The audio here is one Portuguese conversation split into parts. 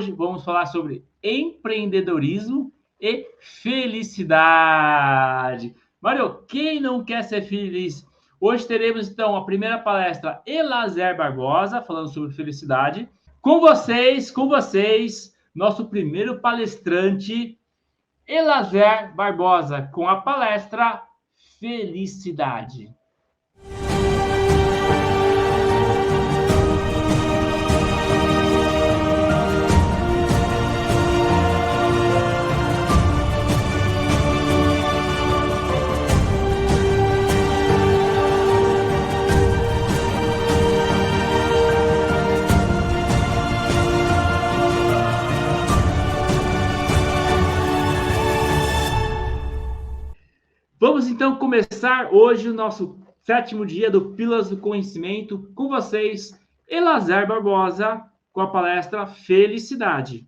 hoje vamos falar sobre empreendedorismo e felicidade. Mário, quem não quer ser feliz? Hoje teremos, então, a primeira palestra Elazer Barbosa, falando sobre felicidade. Com vocês, nosso primeiro palestrante, Elazer Barbosa, com a palestra Felicidade. Vamos então começar hoje o nosso 7º dia do Pílulas do Conhecimento com vocês, Elazer Barbosa, com a palestra Felicidade.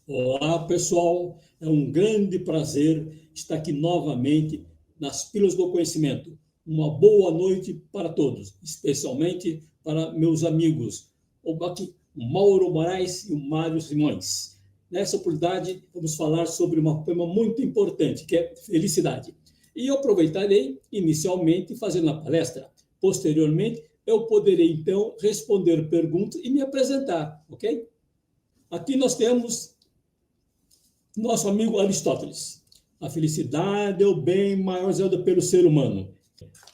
Olá, pessoal. É um grande prazer estar aqui novamente nas Pílulas do Conhecimento. Uma boa noite para todos, especialmente para meus amigos, o Mauro Moraes e o Mário Simões. Nessa oportunidade, vamos falar sobre um tema muito importante, que é felicidade. E eu aproveitarei, inicialmente, fazendo a palestra. Posteriormente, eu poderei, então, responder perguntas e me apresentar, ok? Aqui nós temos nosso amigo Aristóteles. A felicidade é o bem maior zelo pelo ser humano.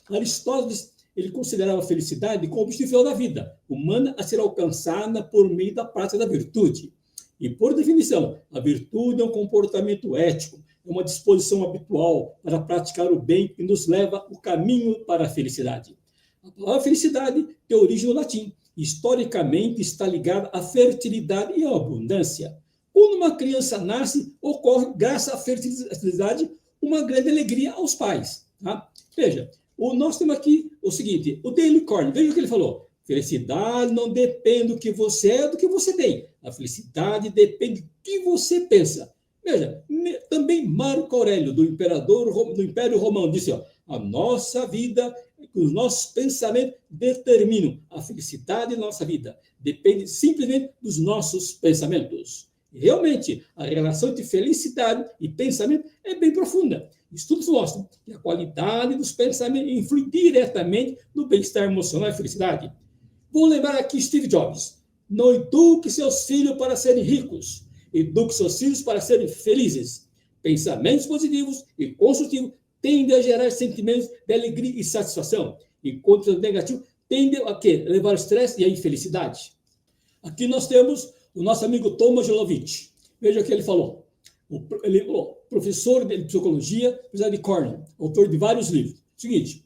Aristóteles, ele considerava a felicidade como o objetivo final da vida humana a ser alcançada por meio da prática da virtude. E, por definição, a virtude é um comportamento ético, é uma disposição habitual para praticar o bem que nos leva o caminho para a felicidade. A palavra felicidade tem origem no latim. Historicamente, está ligada à fertilidade e à abundância. Quando uma criança nasce, ocorre, graças à fertilidade, uma grande alegria aos pais. Tá? Veja, nós temos aqui o seguinte, o Dale Carnegie, veja o que ele falou. Felicidade não depende do que você é, do que você tem. A felicidade depende do que você pensa. Veja, também Marco Aurélio, do Império Romano, disse, a nossa vida, os nossos pensamentos determinam a felicidade da nossa vida. Depende simplesmente dos nossos pensamentos. Realmente, a relação entre felicidade e pensamento é bem profunda. Estudos mostram que a qualidade dos pensamentos influi diretamente no bem-estar emocional e felicidade. Vou lembrar aqui Steve Jobs. Não eduque seus filhos para serem ricos. Eduque seus filhos para serem felizes. Pensamentos positivos e construtivos tendem a gerar sentimentos de alegria e satisfação, enquanto os negativos tendem a quê? Levar ao estresse e à infelicidade. Aqui nós temos o nosso amigo Thomas Jolovic. Veja o que ele falou. Ele falou, professor de psicologia, Universidade de Cornell, autor de vários livros. Seguinte,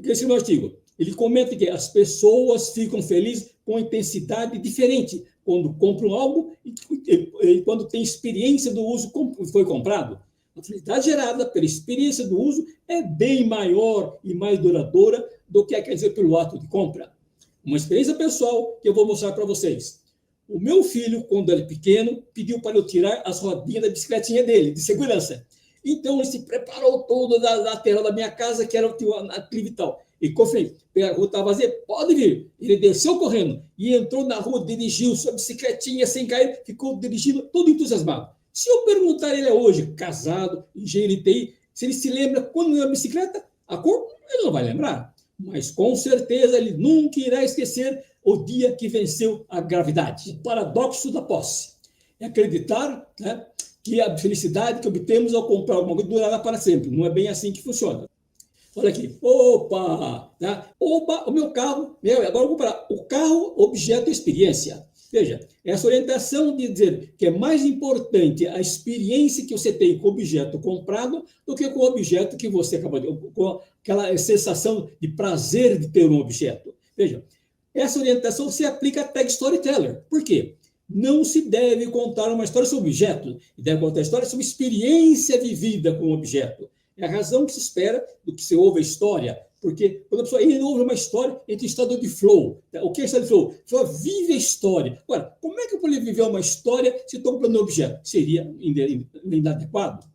esse é o artigo. Ele comenta que as pessoas ficam felizes com intensidade diferente quando compram algo e quando tem experiência do uso que foi comprado. A felicidade gerada pela experiência do uso é bem maior e mais duradoura do que quer dizer pelo ato de compra. Uma experiência pessoal que eu vou mostrar para vocês. O meu filho, quando era pequeno, pediu para eu tirar as rodinhas da bicicletinha dele, de segurança. Então, ele se preparou todo da lateral da minha casa, que era a clive e tal. E conferi, a rua estava vazia, pode vir. Ele desceu correndo e entrou na rua, dirigiu sua bicicletinha sem cair, ficou dirigindo, todo entusiasmado. Se eu perguntar ele hoje, casado, engenheiro de TI, se ele se lembra quando ganhou a bicicleta, a cor, ele não vai lembrar. Mas, com certeza, ele nunca irá esquecer o dia que venceu a gravidade. O paradoxo da posse. É acreditar, né, que a felicidade que obtemos ao comprar alguma coisa durará para sempre. Não é bem assim que funciona. Olha aqui. Opa! Né? Opa, o meu carro. Agora eu vou comparar. O carro, objeto e experiência. Veja, essa orientação de dizer que é mais importante a experiência que você tem com o objeto comprado do que com o objeto que você acabou de... com aquela sensação de prazer de ter um objeto. Veja, essa orientação se aplica a tag storyteller. Por quê? Não se deve contar uma história sobre objeto, deve contar a história sobre experiência vivida com o objeto. É a razão que se espera do que se ouve a história, porque quando a pessoa ouve uma história, entra em estado de flow. O que é estado de flow? A pessoa vive a história. Agora, como é que eu poderia viver uma história se estou comprando um objeto? Seria inadequado.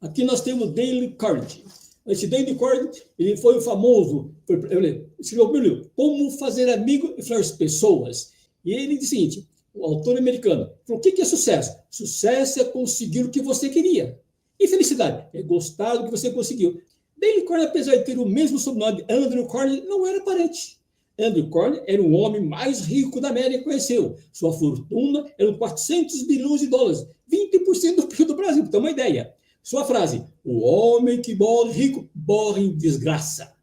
Aqui nós temos Dale Carnegie. Esse Danny Cord, ele foi famoso, ele escreveu um livro, Como Fazer Amigo e Influenciar as Pessoas. E ele diz o seguinte, o autor americano, falou, o que é sucesso? Sucesso é conseguir o que você queria. E felicidade é gostar do que você conseguiu. Danny Cord, apesar de ter o mesmo sobrenome de Andrew Cord, não era parente. Andrew Cord era o homem mais rico da América que conheceu. Sua fortuna era 400 bilhões de dólares, 20% do PIB do Brasil, para ter uma ideia. Sua frase, o homem que morre rico, morre em desgraça.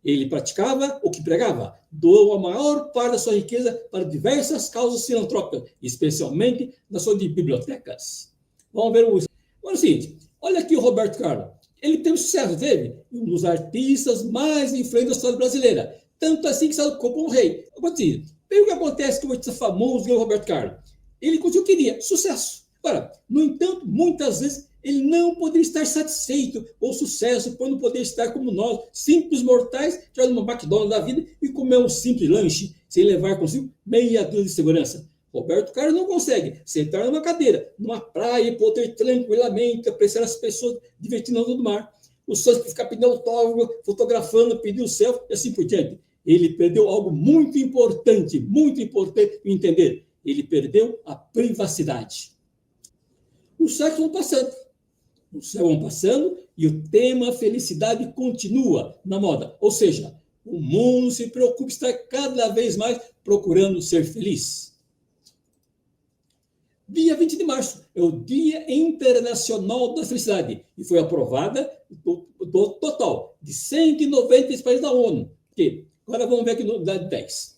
Ele praticava o que pregava, doou a maior parte da sua riqueza para diversas causas filantrópicas, especialmente nas suas bibliotecas. Vamos ver o... Agora é o seguinte, olha aqui o Roberto Carlos. Ele teve sucesso, teve? Um dos artistas mais influentes da história brasileira. Tanto assim que saiu como um rei. Agora, assim, o que acontece com o artista famoso, que é o Roberto Carlos? Ele conseguiu o que queria, sucesso. Agora, no entanto, muitas vezes, ele não poderia estar satisfeito com o sucesso, por não poder estar como nós, simples mortais, que vai numa McDonald's da vida e comer um simples lanche, sem levar consigo meia dúzia de segurança. Roberto Carlos não consegue sentar numa cadeira, numa praia e poder tranquilamente apreciar as pessoas divertindo no do mar. Os sonhos que ficar pedindo autógrafo, fotografando, pedindo selfie e assim por diante. Ele perdeu algo muito importante entender. Ele perdeu a privacidade. Os séculos vão passando. Os séculos vão passando e o tema felicidade continua na moda. Ou seja, o mundo se preocupa em estar cada vez mais procurando ser feliz. Dia 20 de março é o Dia Internacional da Felicidade e foi aprovada do total de 190 países da ONU. Agora vamos ver aqui no dado 10.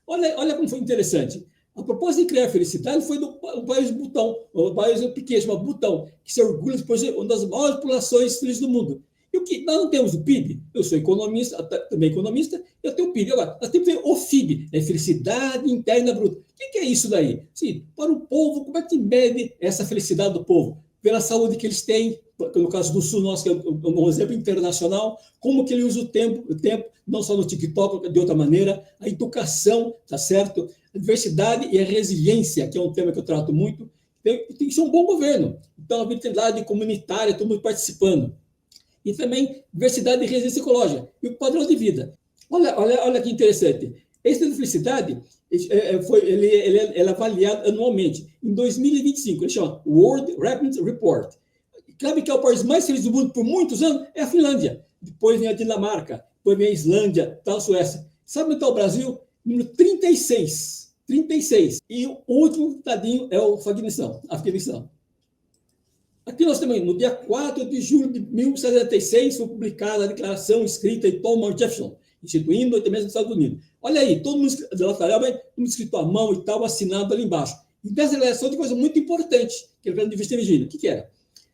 Olha como foi interessante. A proposta de criar felicidade foi do país Butão, um país pequeno, chamado Butão, que se orgulha de ser uma das maiores populações felizes do mundo. E o que nós não temos o PIB? Eu sou economista, também economista, eu tenho o PIB. Agora, nós temos o FIB, Felicidade Interna Bruta. O que é isso daí? Sim, para o povo, como é que mede essa felicidade do povo? Pela saúde que eles têm, no caso do Sul, nosso, que é um exemplo internacional, como que ele usa o tempo, não só no TikTok, de outra maneira, a educação, tá certo? A diversidade e a resiliência, que é um tema que eu trato muito, tem que ser um bom governo. Então, a vitalidade comunitária, todo mundo participando. E também diversidade e resiliência ecológica. E o padrão de vida. Olha que interessante. Esse da felicidade, ele é avaliado anualmente. Em 2025, ele chama World Happiness Report. Sabe que é o país mais feliz do mundo por muitos anos? É a Finlândia. Depois vem a Dinamarca, depois vem a Islândia, tal, Suécia. Sabe onde está o Brasil? Número 36. 36. E o último tadinho é o Afeganistão. Aqui nós temos, no dia 4 de julho de 1776, foi publicada a declaração escrita de Thomas Jefferson, instituindo a independência dos Estados Unidos. Olha aí, todo mundo escrito à mão e tal, assinado ali embaixo. E dessa declaração tem coisa muito importante, que ele devia ter regido. O que era?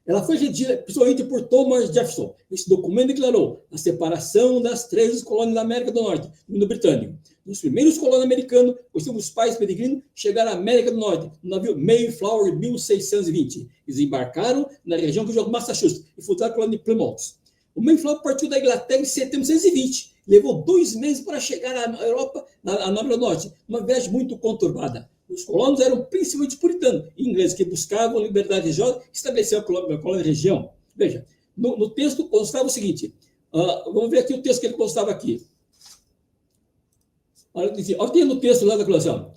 Ela foi redigida principalmente por Thomas Jefferson. Esse documento declarou a separação das 13 colônias da América do Norte, do mundo britânico. Os primeiros colonos americanos, os pais peregrinos, chegaram à América do Norte, no navio Mayflower, em 1620. Eles embarcaram na região que chama Massachusetts e fundaram a colônia de Plymouth. O Mayflower partiu da Inglaterra em setembro de 1620. Levou 2 meses para chegar à Europa, na América do Norte. Uma viagem muito conturbada. Os colonos eram principalmente puritanos, ingleses, que buscavam liberdade religiosa e estabeleceram a colônia da região. Veja, no texto constava o seguinte, vamos ver aqui o texto que ele constava aqui. Olha tem no texto lá da declaração.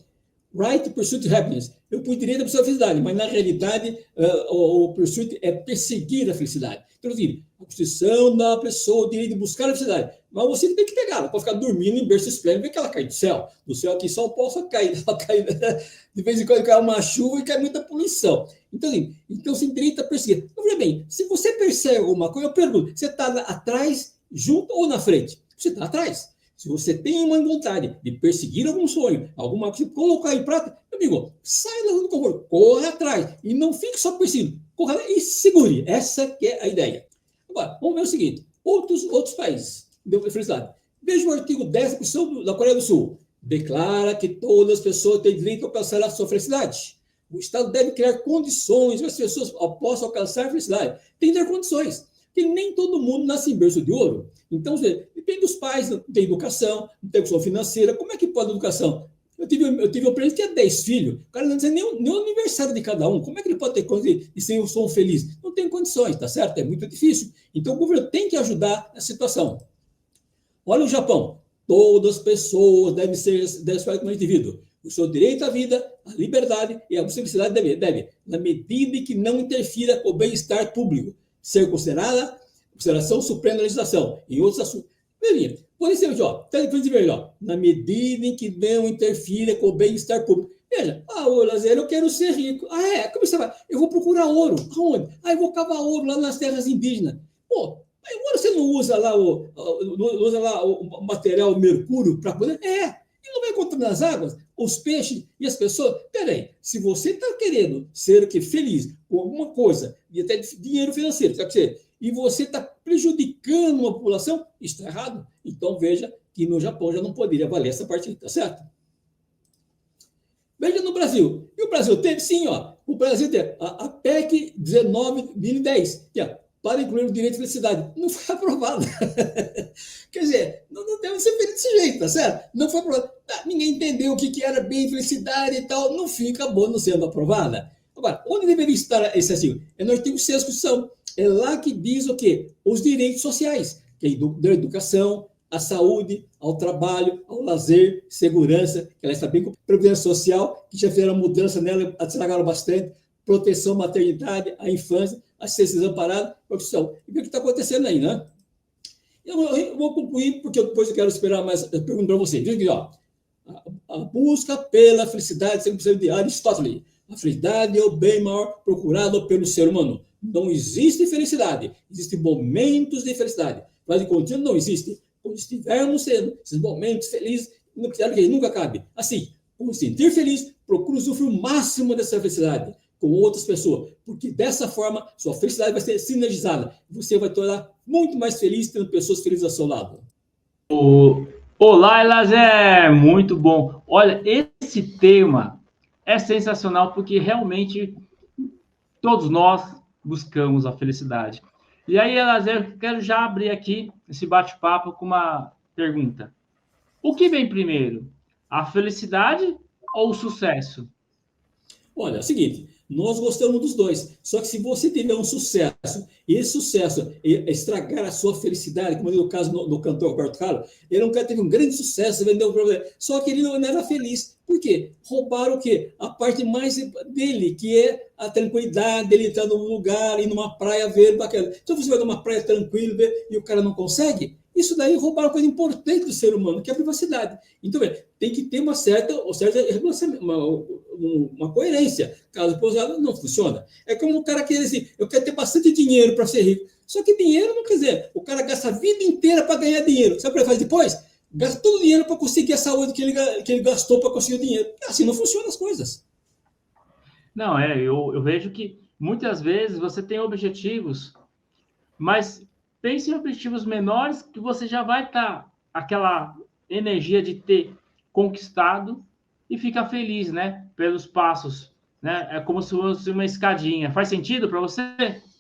Right to pursuit happiness. Eu fui direito à felicidade, mas na realidade o pursuit é perseguir a felicidade. Então, a Constituição dá à pessoa o direito de buscar a felicidade, mas você tem que pegar, não pode ficar dormindo em berço esplêndido, ver que ela cai do céu. Do céu aqui só possa cair, de vez em quando cai uma chuva e cai muita poluição. Então, você tem direito a perseguir. Então, veja bem, se você persegue alguma coisa, eu pergunto, você está atrás, junto ou na frente? Você está atrás. Se você tem uma vontade de perseguir algum sonho, alguma coisa, colocar em prática, meu amigo, sai da zona do conforto, corra atrás e não fique só perseguindo, corra e segure. Essa que é a ideia. Agora, vamos ver o seguinte, outros países de felicidade. Veja o artigo 10 da Constituição da Coreia do Sul. Declara que todas as pessoas têm direito a alcançar a sua felicidade. O Estado deve criar condições para que as pessoas possam alcançar a felicidade. Tem que ter condições. Porque nem todo mundo nasce em berço de ouro. Então, depende dos pais, não tem educação, não tem educação financeira. Como é que pode a educação Eu tive um presidente que tinha 10 filhos, o cara não dizia nem o aniversário de cada um. Como é que ele pode ter condições de ser um som feliz? Não tem condições, tá certo? É muito difícil. Então o governo tem que ajudar a situação. Olha o Japão. Todas as pessoas devem ser respeitadas como indivíduo. O seu direito à vida, à liberdade e à felicidade deve, na medida em que não interfira com o bem-estar público, ser consideração suprema da legislação. Em outros assuntos. Veja, por exemplo, na medida em que não interfira com o bem-estar público. Veja, ô Lazer, eu quero ser rico. Como você vai? Eu vou procurar ouro. Aonde? Eu vou cavar ouro lá nas terras indígenas. Pô, agora você não usa lá o material mercúrio para poder. E não vai contaminar as águas, os peixes e as pessoas. Peraí, se você está querendo ser feliz com alguma coisa, e até dinheiro financeiro, e você está prejudicando uma população, isso está errado. Então veja que no Japão já não poderia valer essa parte, tá certo? Veja no Brasil. E o Brasil teve, sim, o Brasil teve a PEC 19/2010, que é para incluir o direito de felicidade. Não foi aprovada. Quer dizer, não deve ser feito desse jeito, tá certo? Não foi aprovada. Ninguém entendeu o que era bem felicidade e tal. No fim, acabou não sendo aprovada. Agora, onde deveria estar esse artigo? É no artigo 6 da Constituição. É lá que diz o quê? Os direitos sociais, que é da educação, à saúde, ao trabalho, ao lazer, segurança, que ela está bem com previdência social, que já fizeram mudança nela, estragaram bastante, proteção, maternidade, a infância, assistência desamparada, profissão. E o que está acontecendo aí, né? Eu vou concluir, porque depois eu quero esperar mais perguntas para vocês. Veja aqui, a busca pela felicidade, sempre de Aristóteles. A felicidade é o bem maior procurado pelo ser humano. Não existe felicidade, existem momentos de felicidade. Mas de contínuo não existe. Quando estivermos sendo esses momentos felizes, não quero que nunca acabe. Assim, por sentir feliz, procure usufruir o máximo dessa felicidade com outras pessoas, porque dessa forma sua felicidade vai ser sinergizada. Você vai tornar muito mais feliz tendo pessoas felizes ao seu lado. Olá, Elazé! Muito bom. Olha, esse tema é sensacional porque realmente todos nós buscamos a felicidade. E aí, Elazé, eu quero já abrir aqui esse bate-papo com uma pergunta. O que vem primeiro? A felicidade ou o sucesso? Olha, é o seguinte, nós gostamos dos dois. Só que se você tiver um sucesso, e esse sucesso estragar a sua felicidade, como no caso do cantor Roberto Carlos, ele é um cara que teve um grande sucesso, vendeu um problema, só que ele não era feliz. Por quê? Roubaram o quê? A parte mais dele, que é a tranquilidade, ele estar num lugar, ir numa praia verde, bacana. Então você vai numa praia tranquila e o cara não consegue? Isso daí roubaram uma coisa importante do ser humano, que é a privacidade. Então, tem que ter uma certa uma coerência. Caso posado não funciona. É como o cara quer dizer assim, eu quero ter bastante dinheiro para ser rico. Só que dinheiro não quer dizer, o cara gasta a vida inteira para ganhar dinheiro. Sabe o que ele faz depois? Gasta todo o dinheiro para conseguir a saúde que ele gastou para conseguir o dinheiro. Assim não funcionam as coisas. Não, eu vejo que muitas vezes você tem objetivos, mas pense em objetivos menores que você já vai estar aquela energia de ter conquistado e fica feliz, né? Pelos passos, né? É como se fosse uma escadinha. Faz sentido para você?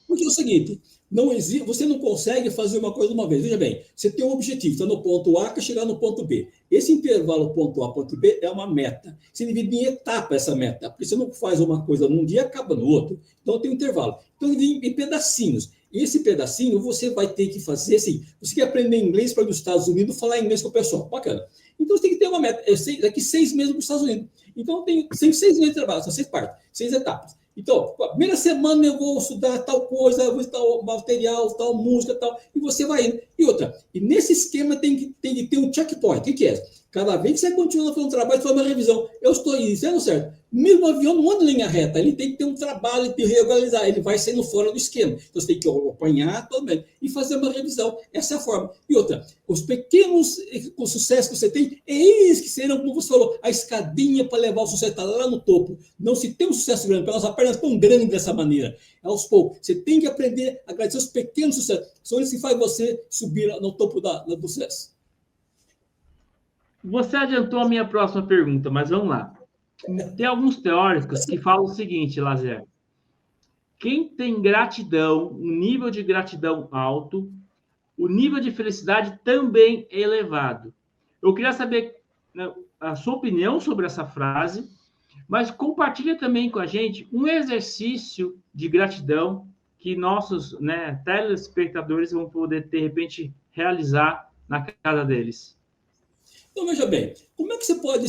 Porque é o seguinte, não existe, você não consegue fazer uma coisa de uma vez. Veja bem, você tem um objetivo, está no ponto A, quer chegar no ponto B. Esse intervalo ponto A, ponto B é uma meta. Você divide em etapa essa meta, porque você não faz uma coisa num dia e acaba no outro. Então tem um intervalo. Então divide em pedacinhos. E esse pedacinho você vai ter que fazer assim. Você quer aprender inglês para ir nos Estados Unidos, falar inglês com o pessoal. Bacana. Então você tem que ter uma meta. Daqui 6 meses para os Estados Unidos. Então tem 6 meses de trabalho, são 6 partes, 6 etapas. Então, a primeira semana eu vou estudar tal coisa, vou estudar material, tal música, tal, e você vai indo. E outra, e nesse esquema tem que ter um checkpoint. O que é? Cada vez que você continua fazendo um trabalho, você faz uma revisão. Eu estou iniciando certo. Mesmo o avião não anda em linha reta, ele tem que ter um trabalho de regularizar, ele vai saindo fora do esquema. Então você tem que acompanhar também e fazer uma revisão. Essa é a forma. E outra, os pequenos sucessos que você tem, eles que serão, como você falou, a escadinha para levar o sucesso lá no topo. Não se tem um sucesso grande, porque nossa perna é tão grande dessa maneira. É aos poucos. Você tem que aprender a agradecer os pequenos sucessos. São eles que fazem você subir no topo do sucesso. Você adiantou a minha próxima pergunta, mas vamos lá. Tem alguns teóricos que falam o seguinte, Lazer. Quem tem gratidão, um nível de gratidão alto, o nível de felicidade também é elevado. Eu queria saber, né, a sua opinião sobre essa frase, mas compartilha também com a gente um exercício de gratidão que nossos, né, telespectadores vão poder, de repente, realizar na casa deles. Então, veja bem, como é que você pode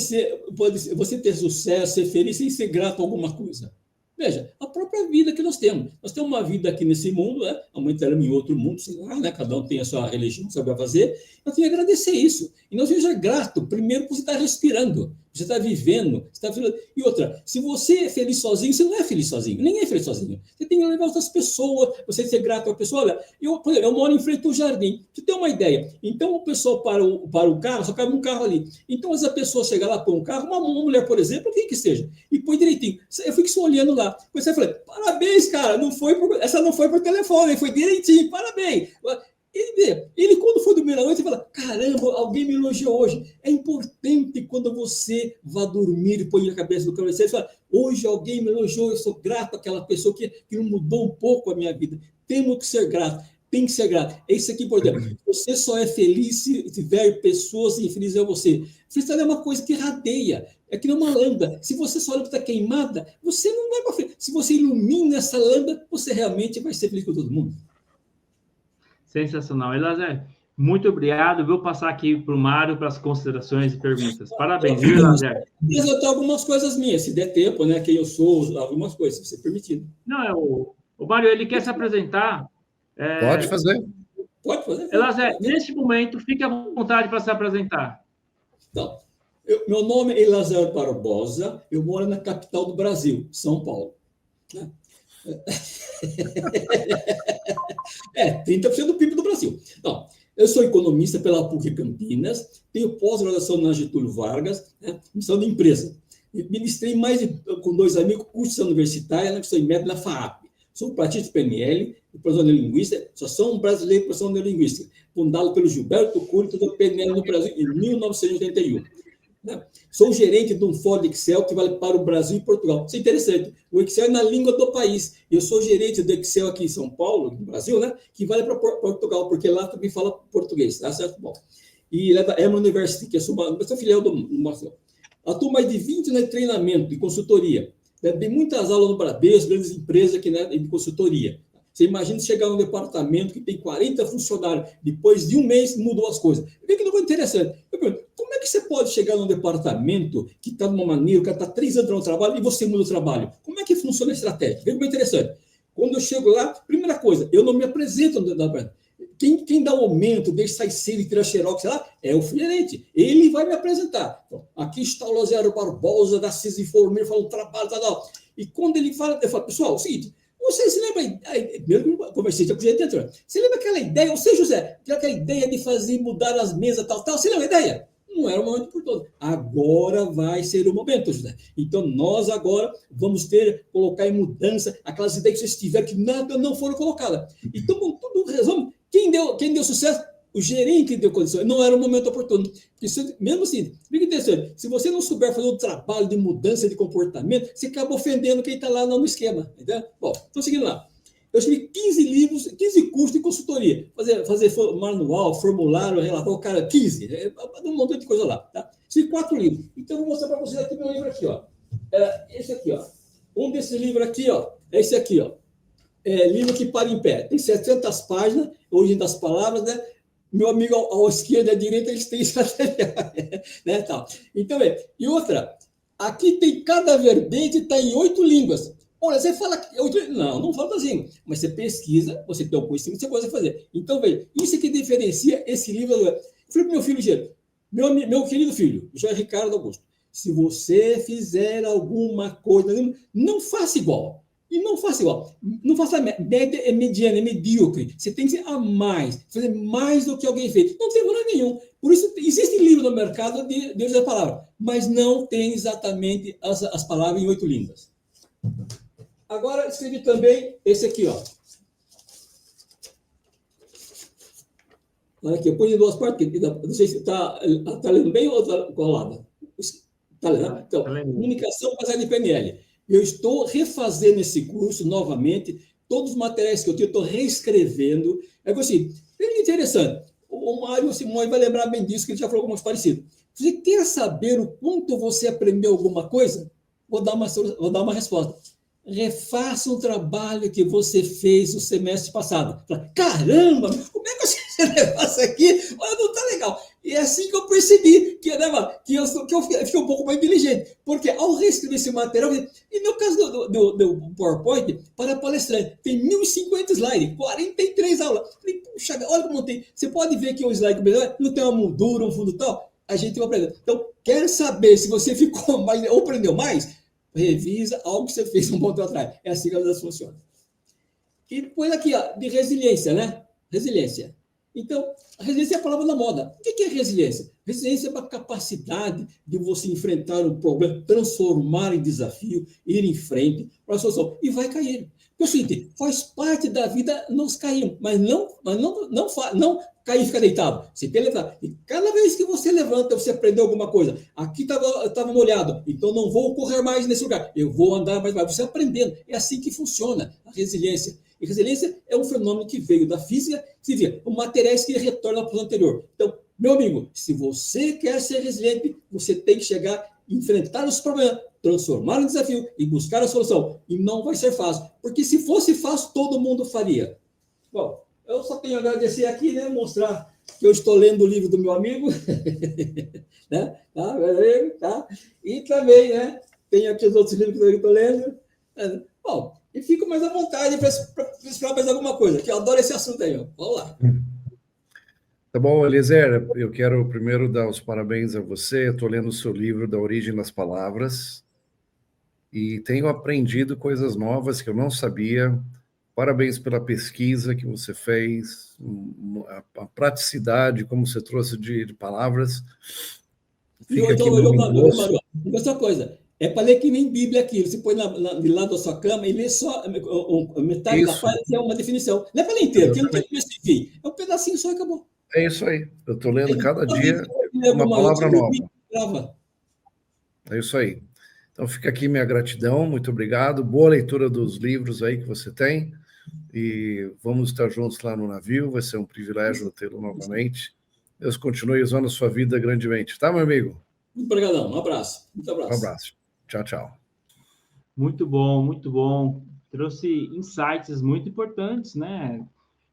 você ter sucesso, ser feliz sem ser grato a alguma coisa? Veja, a própria vida que nós temos. Nós temos uma vida aqui nesse mundo, né? Amanhã estaremos em outro mundo, sei lá, né? Cada um tem a sua religião, sabe fazer. Eu tenho que agradecer isso. E nós seja grato, primeiro, por você estar respirando, você está vivendo, você está vivendo. E outra, se você é feliz sozinho, você não é feliz sozinho, ninguém é feliz sozinho. Você tem que levar outras pessoas, você ser grato à pessoa. Olha, eu moro em frente ao jardim, você tem uma ideia. Então, o pessoal para o carro, só cabe um carro ali. Então, essa pessoa chega lá, põe um carro, uma mulher, por exemplo, quem que seja, e põe direitinho. Eu fico só olhando lá. Depois eu falei, parabéns, cara, essa não foi por telefone, foi direitinho, parabéns. Ele, quando for dormir à noite, ele fala, caramba, alguém me elogiou hoje. É importante quando você vai dormir e põe a cabeça no travesseiro e fala, hoje alguém me elogiou, eu sou grato àquela pessoa que mudou um pouco a minha vida. Temos que ser grato, tem que ser grato. É isso aqui, por exemplo. Você só é feliz se tiver pessoas infelizes a você. Felicidade é uma coisa que radeia. É que nem uma lâmpada. Se você só olha para estar queimada, você não vai para frente. Se você ilumina essa lâmpada, você realmente vai ser feliz com todo mundo. Sensacional. Elazar, muito obrigado. Vou passar aqui para o Mário para as considerações e perguntas. Parabéns, viu, Elazar? Mas eu tenho algumas coisas minhas, se der tempo, né? Quem eu sou, algumas coisas, se permitido. Não, o Mário, ele quer se apresentar. Pode fazer. Pode fazer. Elazar, neste momento, fique à vontade para se apresentar. Então, meu nome é Elazar Barbosa, eu moro na capital do Brasil, São Paulo. 30% do PIB do Brasil. Então, eu sou economista pela PUC Campinas, tenho pós-graduação na Getúlio Vargas, missão de empresa. Ministrei com 2 amigos, curso universitário, na questão de método na FAAP. Sou partista do PNL, professor de linguística, só sou um brasileiro professor de linguística, fundado pelo Gilberto Cury, do PNL no Brasil, em 1981. Sou gerente de um fórum de Excel que vale para o Brasil e Portugal. Isso é interessante. O Excel é na língua do país. Eu sou gerente do Excel aqui em São Paulo, no Brasil, né? Que vale para Portugal, porque lá também fala português, tá certo? Bom. E leva a Emory University, que eu sou filial do Marcelo. Atuo mais de 20 anos de treinamento e consultoria. Dei muitas aulas no Bradesco, grandes empresas aqui, né, de consultoria. Você imagina chegar num departamento que tem 40 funcionários, depois de um mês mudou as coisas. Vê que não é interessante. Eu pergunto, como é que você pode chegar num departamento que está de uma maneira, o cara está 3 anos no trabalho e você muda o trabalho? Como é que funciona a estratégia? Vê como é interessante. Quando eu chego lá, primeira coisa, eu não me apresento no departamento. Quem dá o aumento, deixa sair cedo e tira xerox, sei lá, é o gerente. Ele vai me apresentar. Então, aqui está o Lozero Barbosa, da CIS Informeiro, falando trabalho, tal. E quando ele fala, eu falo, pessoal, é o seguinte, você se lembra, primeiro que eu conversei com o gerente anterior, você lembra aquela ideia, ou seja, José, aquela ideia de fazer mudar as mesas, tal, você lembra a ideia? Não era o momento por todo. Agora vai ser o momento, José. Então, nós agora vamos colocar em mudança aquelas ideias que vocês tiveram que nada não foram colocadas. Então, com tudo resumo, quem deu sucesso? O gerente deu condição. Não era o momento oportuno. Porque, mesmo assim, fica interessante. Se você não souber fazer um trabalho de mudança de comportamento, você acaba ofendendo quem está lá no esquema. Entendeu? Bom, então, seguindo lá. Eu escrevi 15 livros, 15 cursos de consultoria. Fazer manual, formulário, relatório, cara, 15. Um montão de coisa lá. Tá? Escrevi 4 livros. Então, eu vou mostrar para vocês aqui meu livro aqui, ó. Esse aqui, ó. Um desses livros aqui, ó. É esse aqui, ó. Livro que para em pé. Tem 700 páginas, origem das palavras, né? Meu amigo à esquerda e à direita, eles têm isso, né? Tal. Então, e outra, aqui tem cada verbete, está em 8 línguas. Olha, você fala... Não fala assim, mas você pesquisa, você tem o conhecimento, você pode fazer. Então, veja, isso que diferencia esse livro... Eu falei para meu filho, meu querido filho, José Ricardo Augusto, se você fizer alguma coisa, não faça igual. E não faça igual. Não faça média, é mediana, é medíocre. Você tem que ser a mais, fazer mais do que alguém fez. Não tem valor nenhum. Por isso, existe livro no mercado de Deus da palavra, mas não tem exatamente as palavras em 8 línguas. Agora, escrevi também esse aqui, ó. Olha aqui, eu pus em 2 partes, não sei se está lendo bem ou está colado. Está lendo? Então, comunicação baseada em PNL. Eu estou refazendo esse curso novamente, todos os materiais que eu tinha, eu estou reescrevendo. É assim, é interessante. O Mário Simões vai lembrar bem disso, que ele já falou algumas parecidas. Você quer saber o quanto você aprendeu alguma coisa? Vou dar uma resposta. Refaça um trabalho que você fez o semestre passado. Caramba, como é que você refaz aqui? Olha, não está legal. E é assim que eu percebi que eu fiquei um pouco mais inteligente. Porque ao reescrever esse material, e no caso do PowerPoint, para palestrante, tem 1.050 slides, 43 aulas. Falei, puxa, olha como tem. Você pode ver que o slide não tem uma moldura, um fundo tal. A gente vai aprendendo. Então, quer saber se você ficou mais ou aprendeu mais? Revisa algo que você fez um ponto atrás. É assim que elas funcionam. E depois aqui, ó, de resiliência, né? Resiliência. Então, a resiliência é a palavra da moda. O que é resiliência? Resiliência é uma capacidade de você enfrentar um problema, transformar em desafio, ir em frente para a solução. E vai cair. Porque é o seguinte, faz parte da vida nós caímos, mas não cair e ficar deitado. Você tem que levantar. E cada vez que você levanta, você aprendeu alguma coisa. Aqui estava molhado, então não vou correr mais nesse lugar. Eu vou andar mais. Você aprendendo. É assim que funciona a resiliência. E resiliência é um fenômeno que veio da física, significa materiais que retornam para o anterior. Então, meu amigo, se você quer ser resiliente, você tem que chegar, enfrentar os problemas, transformar em desafio e buscar a solução. E não vai ser fácil, porque se fosse fácil, todo mundo faria. Bom, eu só tenho a agradecer aqui, né, mostrar que eu estou lendo o livro do meu amigo, né? Tá? E também, né, tenho aqui os outros livros que eu estou lendo. Bom, e fico mais à vontade para explicar mais alguma coisa, que eu adoro esse assunto aí. Ó. Vamos lá. Tá bom, Eliezer, eu quero primeiro dar os parabéns a você. Estou lendo o seu livro Da Origem das Palavras e tenho aprendido coisas novas que eu não sabia. Parabéns pela pesquisa que você fez, a praticidade, como você trouxe de palavras. Fica aqui outra coisa, é para ler que nem Bíblia aquilo. Você põe de lado da sua cama e lê só metade da página, que é uma definição. Não é para ler inteiro, porque não tem começo e fim. É um pedacinho só e acabou. É isso aí. Eu estou lendo cada dia uma palavra nova. É isso aí. Então fica aqui minha gratidão, muito obrigado. Boa leitura dos livros aí que você tem. E vamos estar juntos lá no navio. Vai ser um privilégio tê-lo novamente. Deus continue usando a sua vida grandemente. Tá, meu amigo? Muito obrigadão. Um abraço. Muito abraço. Um abraço. Tchau, tchau. Muito bom, muito bom. Trouxe insights muito importantes, né?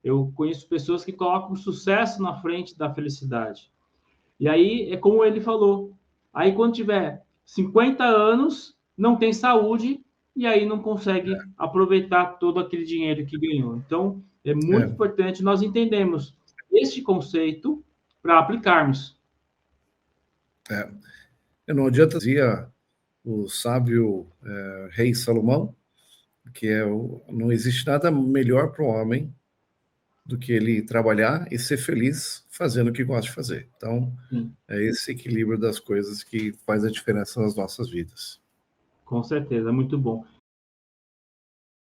Eu conheço pessoas que colocam o sucesso na frente da felicidade. E aí, é como ele falou, aí quando tiver 50 anos, não tem saúde, e aí não consegue aproveitar todo aquele dinheiro que ganhou. Então, é muito importante nós entendermos este conceito para aplicarmos. Não adianta dizer o sábio rei Salomão, que não existe nada melhor para o homem do que ele trabalhar e ser feliz fazendo o que gosta de fazer. Então, é esse equilíbrio das coisas que faz a diferença nas nossas vidas. Com certeza, muito bom.